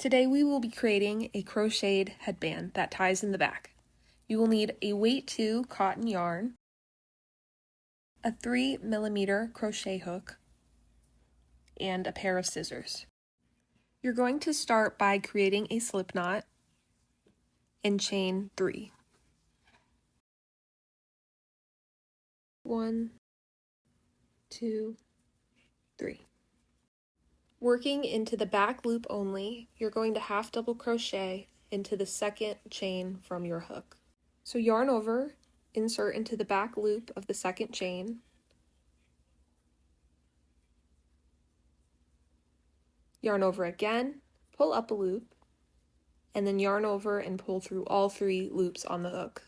Today we will be creating a crocheted headband that ties in the back. You will need a weight 2 cotton yarn, a 3mm crochet hook, and a pair of scissors. You're going to start by creating a slip knot and chain 3. 1, 2, 3. Working into the back loop only, you're going to half double crochet into the second chain from your hook. So yarn over, insert into the back loop of the second chain, yarn over again, pull up a loop, and then yarn over and pull through all 3 loops on the hook.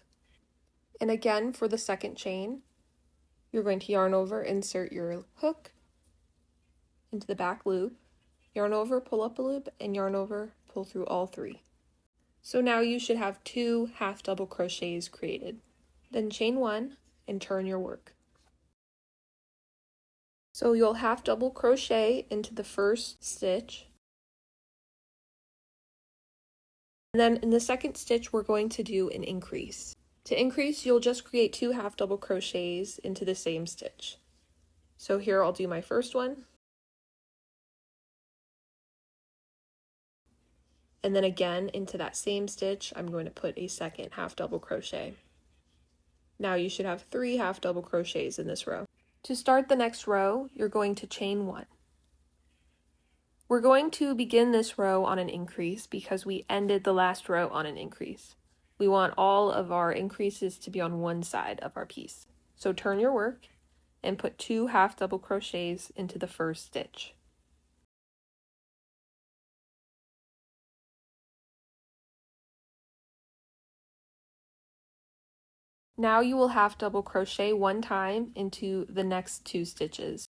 And again for the second chain, you're going to yarn over, insert your hook into the back loop, yarn over, pull up a loop, and yarn over, pull through all 3. So now you should have 2 half double crochets created. Then chain 1 and turn your work. So you'll half double crochet into the first stitch. And then in the second stitch we're going to do an increase. To increase, you'll just create 2 half double crochets into the same stitch. So here I'll do my first one. And then again into that same stitch, I'm going to put a second half double crochet. Now you should have 3 half double crochets in this row. To start the next row, you're going to chain 1. We're going to begin this row on an increase because we ended the last row on an increase. We want all of our increases to be on one side of our piece. So turn your work and put 2 half double crochets into the first stitch. Now you will half double crochet 1 time into the next 2 stitches.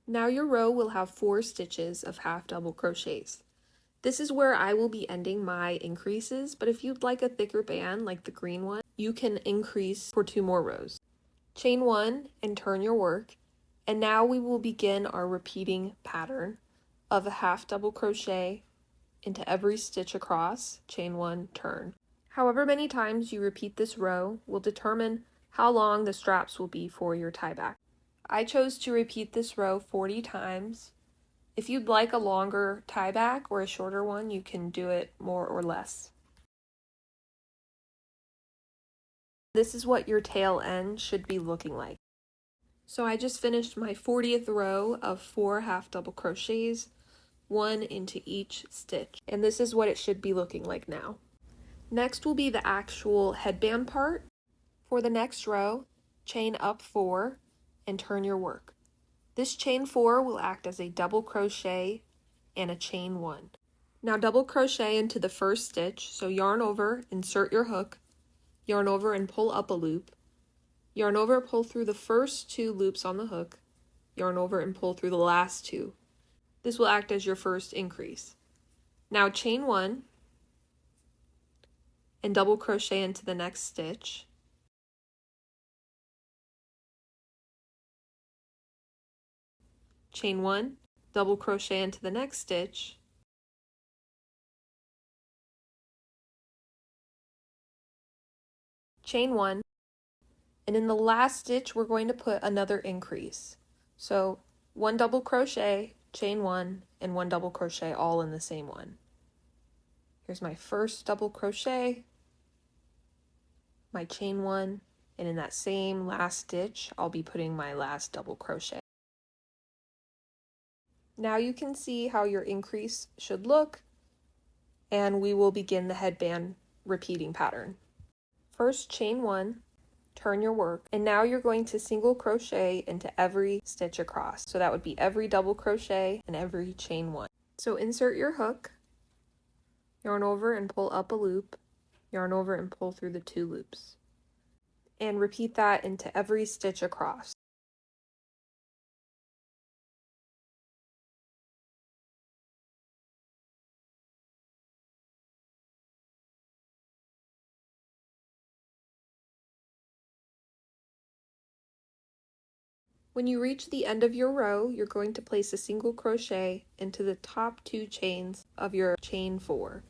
Now your row will have 4 stitches of half double crochets. This is where I will be ending my increases, but if you'd like a thicker band like the green one, you can increase for 2 more rows. Chain 1 and turn your work, and now we will begin our repeating pattern of a half double crochet into every stitch across, chain 1, turn. However many times you repeat this row will determine how long the straps will be for your tie back. I chose to repeat this row 40 times. If you'd like a longer tie back or a shorter one, you can do it more or less. This is what your tail end should be looking like. So I just finished my 40th row of 4 half double crochets, 1 into each stitch, and this is what it should be looking like now. Next will be the actual headband part. For the next row, chain up 4 and turn your work. This chain 4 will act as a double crochet and a chain 1. Now double crochet into the first stitch, so yarn over, insert your hook, yarn over and pull up a loop, yarn over, pull through the first 2 loops on the hook, yarn over and pull through the last 2. This will act as your first increase. Now chain 1 and double crochet into the next stitch. Chain 1, double crochet into the next stitch, chain 1, and in the last stitch we're going to put another increase. So 1 double crochet, chain 1, and 1 double crochet all in the same one. Here's my first double crochet, my chain 1, and in that same last stitch I'll be putting my last double crochet. Now you can see how your increase should look, and we will begin the headband repeating pattern. First chain 1, turn your work, and now you're going to single crochet into every stitch across. So that would be every double crochet and every chain 1. So insert your hook, yarn over and pull up a loop, yarn over and pull through the 2 loops. And repeat that into every stitch across. When you reach the end of your row, you're going to place a single crochet into the top 2 chains of your chain 4.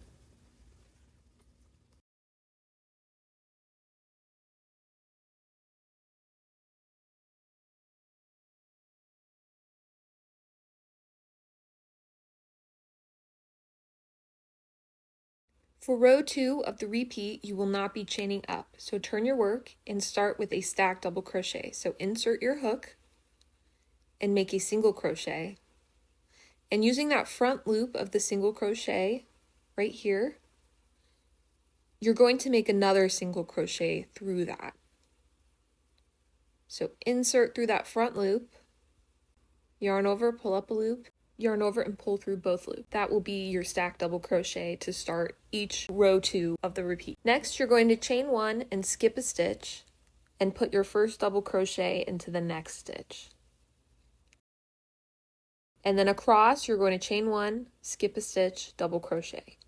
For row 2 of the repeat, you will not be chaining up, so turn your work and start with a stacked double crochet. So insert your hook and make a single crochet. And using that front loop of the single crochet right here, you're going to make another single crochet through that. So insert through that front loop, yarn over, pull up a loop, yarn over and pull through both loops. That will be your stacked double crochet to start each row 2 of the repeat. Next, you're going to chain 1 and skip a stitch and put your first double crochet into the next stitch. And then across, you're going to chain 1, skip a stitch, double crochet.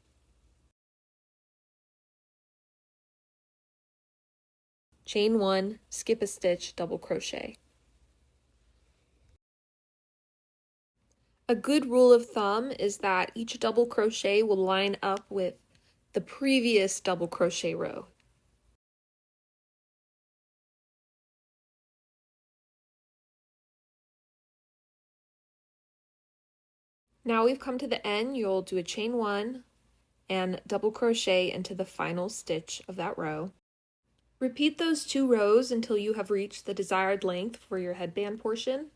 Chain 1, skip a stitch, double crochet. A good rule of thumb is that each double crochet will line up with the previous double crochet row. Now we've come to the end, you'll do a chain 1 and double crochet into the final stitch of that row. Repeat those 2 rows until you have reached the desired length for your headband portion.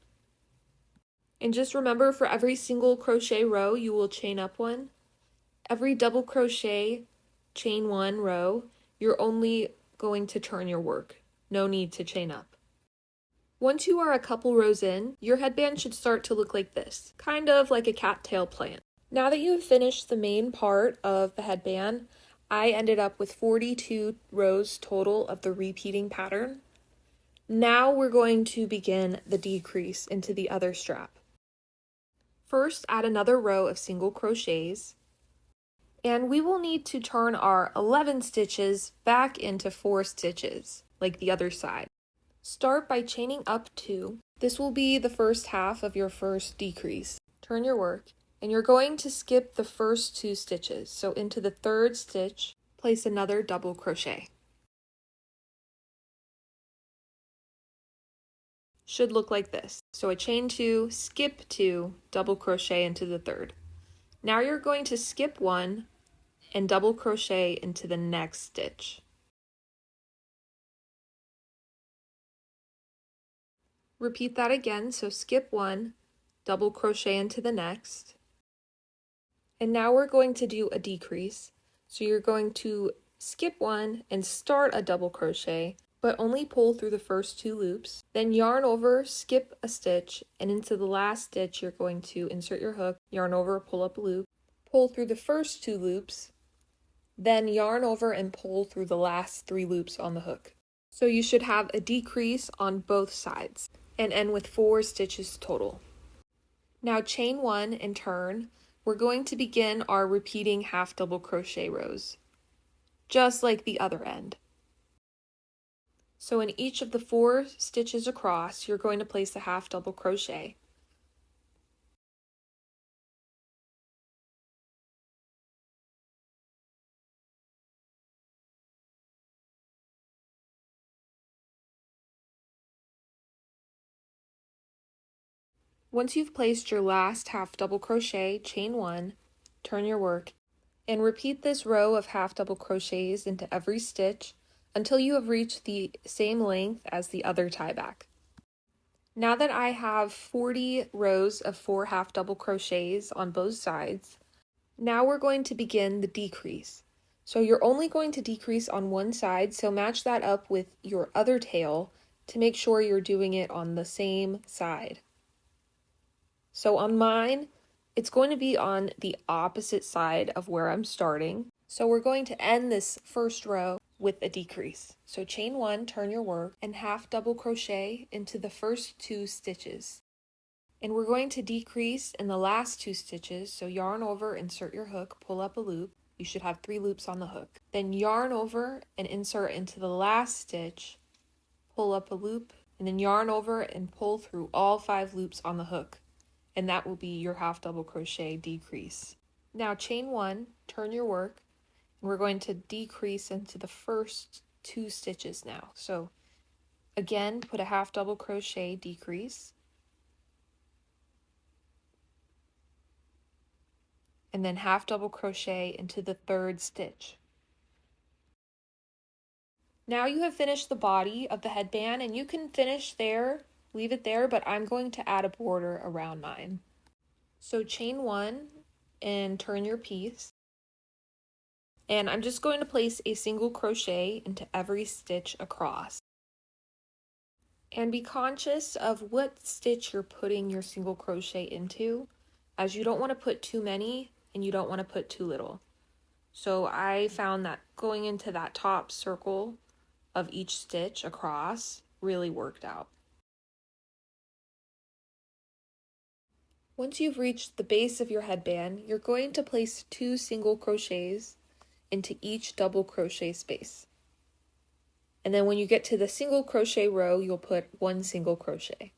And just remember, for every single crochet row, you will chain up 1. Every double crochet, chain 1 row, you're only going to turn your work. No need to chain up. Once you are a couple rows in, your headband should start to look like this, kind of like a cattail plant. Now that you have finished the main part of the headband, I ended up with 42 rows total of the repeating pattern. Now we're going to begin the decrease into the other strap. First, add another row of single crochets, and we will need to turn our 11 stitches back into 4 stitches, like the other side. Start by chaining up 2. This will be the first half of your first decrease. Turn your work, and you're going to skip the first 2 stitches. So into the 3rd stitch, place another double crochet. Should look like this. So a chain 2, skip 2, double crochet into the 3rd. Now you're going to skip 1 and double crochet into the next stitch. Repeat that again, so skip 1, double crochet into the next. And now we're going to do a decrease. So you're going to skip 1 and start a double crochet, but only pull through the first 2 loops. Then yarn over, skip a stitch, and into the last stitch you're going to insert your hook, yarn over, pull up a loop, pull through the first 2 loops, then yarn over and pull through the last 3 loops on the hook. So you should have a decrease on both sides and end with 4 stitches total. Now chain 1 and turn. We're going to begin our repeating half double crochet rows, just like the other end. So in each of the 4 stitches across, you're going to place a half double crochet. Once you've placed your last half double crochet, chain 1, turn your work, and repeat this row of half double crochets into every stitch until you have reached the same length as the other tie back. Now that I have 40 rows of 4 half double crochets on both sides, now we're going to begin the decrease. So you're only going to decrease on one side, so match that up with your other tail to make sure you're doing it on the same side. So on mine, it's going to be on the opposite side of where I'm starting. So we're going to end this first row with a decrease. So chain 1, turn your work, and half double crochet into the first 2 stitches. And we're going to decrease in the last 2 stitches, so yarn over, insert your hook, pull up a loop. You should have 3 loops on the hook. Then yarn over and insert into the last stitch, pull up a loop, and then yarn over and pull through all 5 loops on the hook, and that will be your half double crochet decrease. Now chain 1, turn your work, and we're going to decrease into the first 2 stitches now. So again, put a half double crochet decrease, and then half double crochet into the 3rd stitch. Now you have finished the body of the headband, and you can finish there, leave it there, but I'm going to add a border around mine. So chain 1 and turn your piece, and I'm just going to place a single crochet into every stitch across. And be conscious of what stitch you're putting your single crochet into, as you don't want to put too many and you don't want to put too little. So I found that going into that top circle of each stitch across really worked out. Once you've reached the base of your headband, you're going to place 2 single crochets into each double crochet space. And then when you get to the single crochet row, you'll put 1 single crochet.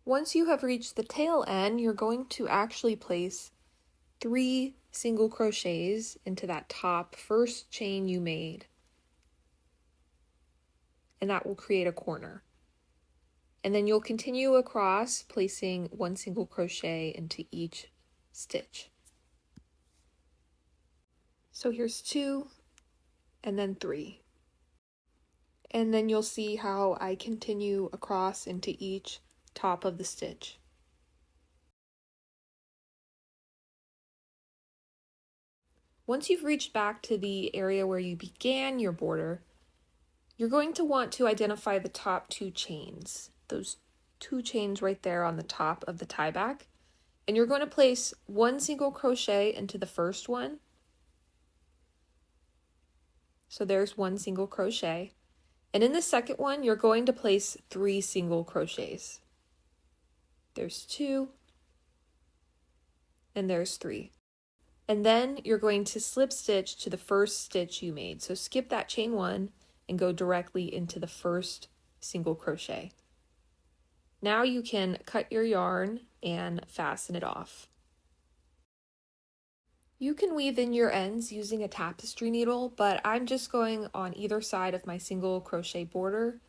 Once you have reached the tail end, you're going to actually place 3 single crochets into that top first chain you made, and that will create a corner. And then you'll continue across, placing 1 single crochet into each stitch. So here's 2 and then 3. And then you'll see how I continue across into each top of the stitch. Once you've reached back to the area where you began your border, you're going to want to identify the top 2 chains, those 2 chains right there on the top of the tie back, and you're going to place 1 single crochet into the first one. So there's 1 single crochet, and in the second one you're going to place 3 single crochets. There's 2, and there's 3. And then you're going to slip stitch to the first stitch you made. So skip that chain 1 and go directly into the first single crochet. Now you can cut your yarn and fasten it off. You can weave in your ends using a tapestry needle, but I'm just going on either side of my single crochet border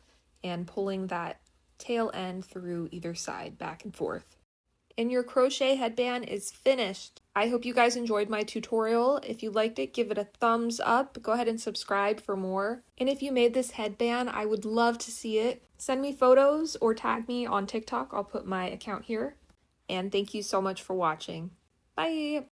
and pulling that tail end through either side, back and forth. And your crochet headband is finished. I hope you guys enjoyed my tutorial. If you liked it, give it a thumbs up. Go ahead and subscribe for more. And if you made this headband, I would love to see it. Send me photos or tag me on TikTok. I'll put my account here. And thank you so much for watching. Bye!